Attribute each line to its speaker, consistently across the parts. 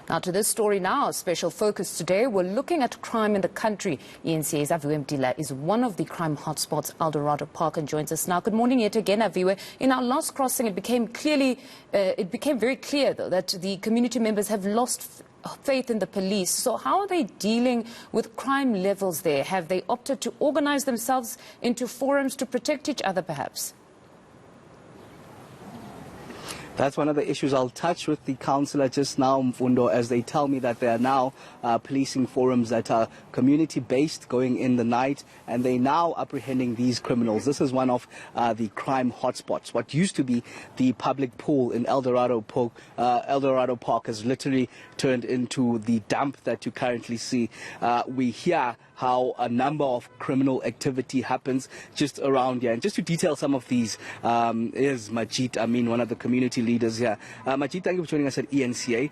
Speaker 1: Now to this story now, special focus today, we're looking at crime in the country. eNCA's Aviwe Mtila is one of the crime hotspots, Eldorado Park, and joins us now. Good morning yet again, Aviwe. In our last crossing, it became very clear, though, that the community members have lost faith in the police. So how are they dealing with crime levels there? Have they opted to organize themselves into forums to protect each other, perhaps?
Speaker 2: That's one of the issues. I'll touch with the councillor just now, Mfundo, as they tell me that they are now policing forums that are community-based, going in the night, and they're now apprehending these criminals. This is one of the crime hotspots. What used to be the public pool in Eldorado Park has literally turned into the dump that you currently see. We hear how a number of criminal activity happens just around here. And just to detail some of these is Majid Amin, one of the community leaders here. Majid, thank you for joining us at eNCA.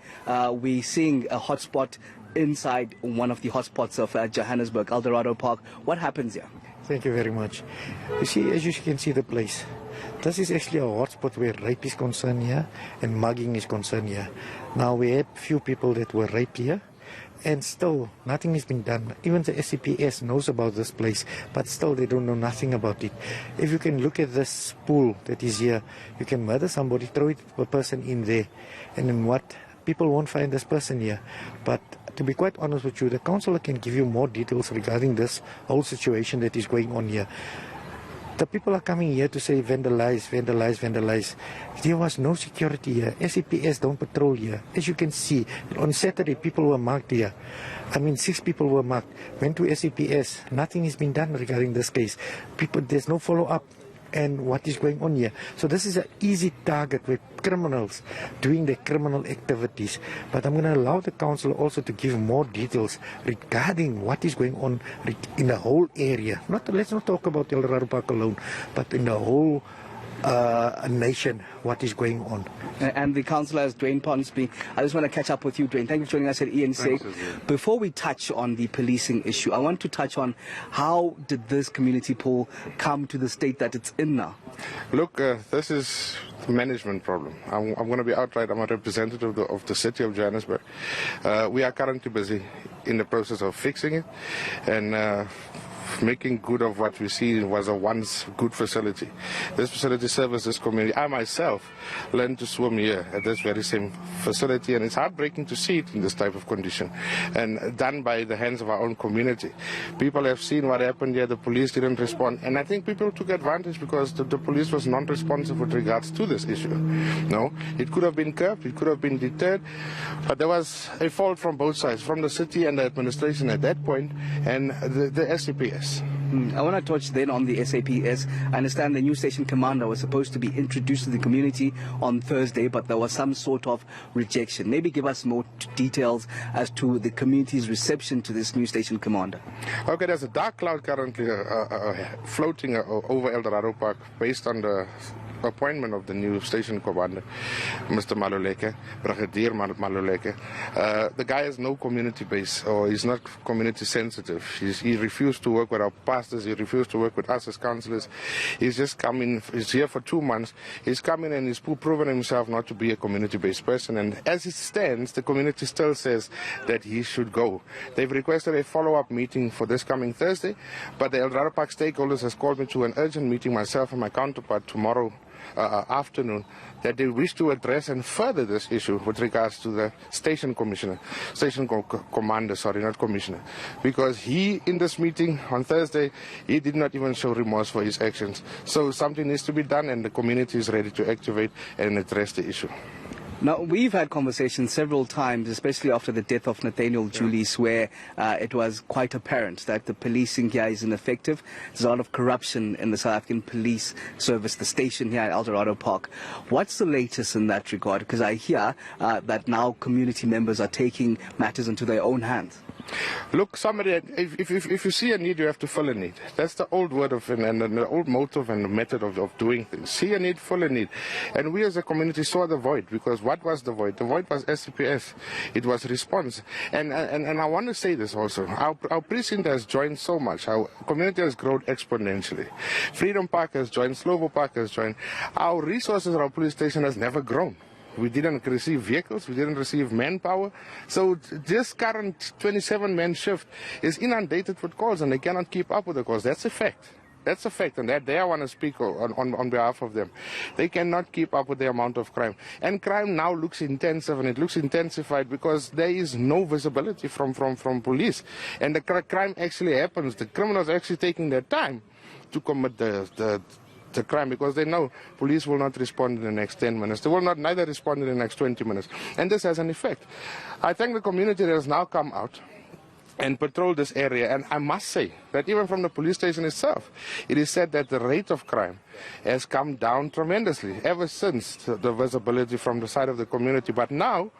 Speaker 2: We're seeing a hotspot inside one of the hotspots of Johannesburg, Eldorado Park. What happens here?
Speaker 3: Thank you very much. You see, as you can see the place, this is actually a hotspot where rape is concerned here and mugging is concerned here. Now we had few people that were raped here, and still nothing has been done. Even the SCPS knows about this place, but still they don't know nothing about it. If you can look at this pool that is here, you can murder somebody, throw a person in there, and then what? People won't find this person here. But to be quite honest with you, the councillor can give you more details regarding this whole situation that is going on here. The people are coming here to say vandalize, vandalize, vandalize. There was no security here. SCPS don't patrol here. As you can see, on Saturday people were marked here. 6 people were marked. Went to SCPS. Nothing has been done regarding this case. There's no follow-up and what is going on here. So this is an easy target with criminals doing their criminal activities. But I'm going to allow the council also to give more details regarding what is going on in the whole area. Let's not talk about Eldorado Park alone, but in the whole nation, what is going on.
Speaker 2: And the councillor is Dwayne Ponsby. I just want to catch up with you, Dwayne. Thank you for joining us at eNCA. Before we touch on the policing issue, I want to touch on how did this community pool come to the state that it's in now?
Speaker 4: Look, this is a management problem. I'm going to be outright. I'm a representative of the city of Johannesburg. We are currently busy in the process of fixing it and making good of what we see was a once good facility. This facility serves this community. I myself learned to swim here at this very same facility, and it's heartbreaking to see it in this type of condition and done by the hands of our own community. People have seen what happened here. The police didn't respond, and I think people took advantage because the police was non-responsive with regards to this issue. No, it could have been curbed, it could have been deterred, but there was a fault from both sides, from the city and the administration at that point, and the SCPS.
Speaker 2: I want to touch then on the SAPS. I understand the new station commander was supposed to be introduced to the community on Thursday, but there was some sort of rejection. Maybe give us more details as to the community's reception to this new station commander.
Speaker 4: Okay, there's a dark cloud currently floating over Eldorado Park based on the appointment of the new station commander, Mr. Maluleke, Brigadier Maluleke. The guy has no community base, or he's not community sensitive. He refused to work with our pastors, he refused to work with us as councillors. He's just coming, he's here for 2 months. He's coming and he's proven himself not to be a community-based person, and as it stands, the community still says that he should go. They've requested a follow-up meeting for this coming Thursday, but the Eldorado Park stakeholders has called me to an urgent meeting, myself and my counterpart, tomorrow afternoon, that they wish to address and further this issue with regards to the station commissioner, commander, not commissioner, because he, in this meeting on Thursday, he did not even show remorse for his actions. So something needs to be done, and the community is ready to activate and address the issue.
Speaker 2: Now, we've had conversations several times, especially after the death of Nathaniel Julius, where it was quite apparent that the policing here is ineffective. There's a lot of corruption in the South African police service, the station here at Eldorado Park. What's the latest in that regard? Because I hear that now community members are taking matters into their own hands.
Speaker 4: Look, if you see a need, you have to fill a need. That's the old word of and the old motive and the method of doing things. See a need, fill a need. And we as a community saw the void, because what was the void? The void was SCPS. It was response. And I want to say this also. Our precinct has joined so much. Our community has grown exponentially. Freedom Park has joined, Slovo Park has joined. Our resources at our police station has never grown. We didn't receive vehicles. We didn't receive manpower. So this current 27-man shift is inundated with calls, and they cannot keep up with the calls. That's a fact. That's a fact, and that they want to speak on behalf of them. They cannot keep up with the amount of crime. And crime now looks intensive, and it looks intensified because there is no visibility from police. And the crime actually happens. The criminals are actually taking their time to commit the crime because they know police will not respond in the next 10 minutes. They will not neither respond in the next 20 minutes. And this has an effect. I thank the community that has now come out and patrol this area. And I must say that even from the police station itself, it is said that the rate of crime has come down tremendously ever since the visibility from the side of the community. But now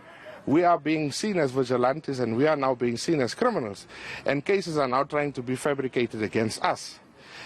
Speaker 4: we are being seen as vigilantes, and we are now being seen as criminals. And cases are now trying to be fabricated against us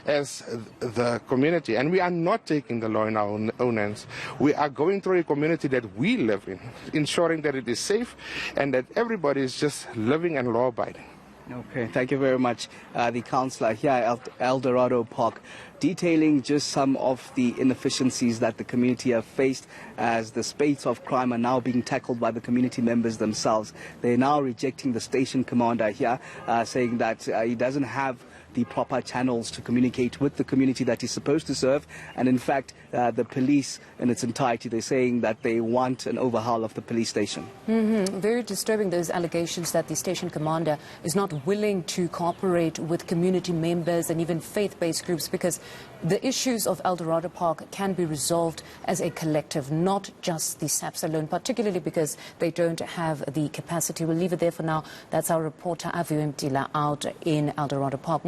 Speaker 4: as the community. And we are not taking the law in our own hands. We are going through a community that we live in, ensuring that it is safe and that everybody is just living and law-abiding.
Speaker 2: Okay, thank you very much. The councillor here at Eldorado Park, detailing just some of the inefficiencies that the community have faced as the spates of crime are now being tackled by the community members themselves. They're now rejecting the station commander here, saying that he doesn't have the proper channels to communicate with the community that he's supposed to serve. And in fact, the police in its entirety, they're saying that they want an overhaul of the police station.
Speaker 1: Very disturbing, those allegations that the station commander is not willing to cooperate with community members and even faith-based groups, because the issues of Eldorado Park can be resolved as a collective, not just the SAPS alone, particularly because they don't have the capacity. We'll leave it there for now. That's our reporter Aviwe Mtila out in Eldorado Park.